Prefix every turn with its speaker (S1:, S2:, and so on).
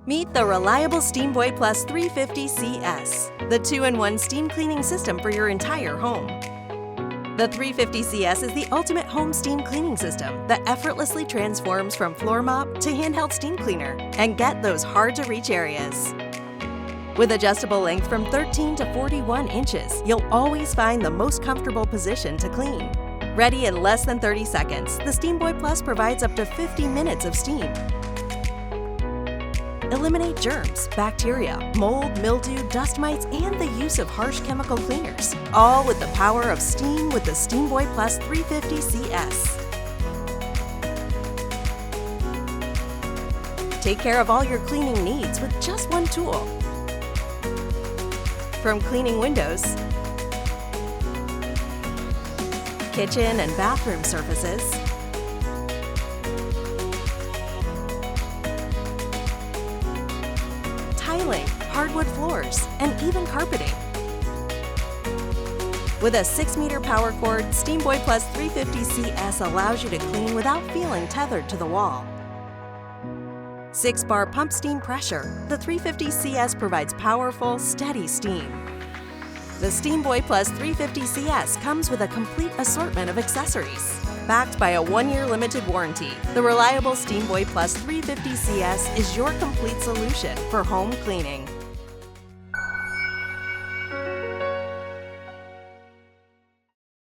S1: Meet the reliable Steamboy Plus 350 CS, the 2-in-1 steam cleaning system for your entire home. The 350 CS is the ultimate home steam cleaning system that effortlessly transforms from floor mop to handheld steam cleaner and get those hard-to-reach areas. With adjustable length from 13 to 41 inches, you'll always find the most comfortable position to clean. Ready in less than 30 seconds, the Steamboy Plus provides up to 50 minutes of steam. Eliminate germs, bacteria, mold, mildew, dust mites, and the use of harsh chemical cleaners, all with the power of steam with the Steamboy Plus 350 CS. Take care of all your cleaning needs with just one tool. From cleaning windows, kitchen and bathroom surfaces, tiling, hardwood floors, and even carpeting. With a 6-meter power cord, Steamboy Plus 350 CS allows you to clean without feeling tethered to the wall. 6-bar pump steam pressure, the 350 CS provides powerful, steady steam. The Steamboy Plus 350 CS comes with a complete assortment of accessories. Backed by a 1-year limited warranty, the reliable Steamboy Plus 350 CS is your complete solution for home cleaning.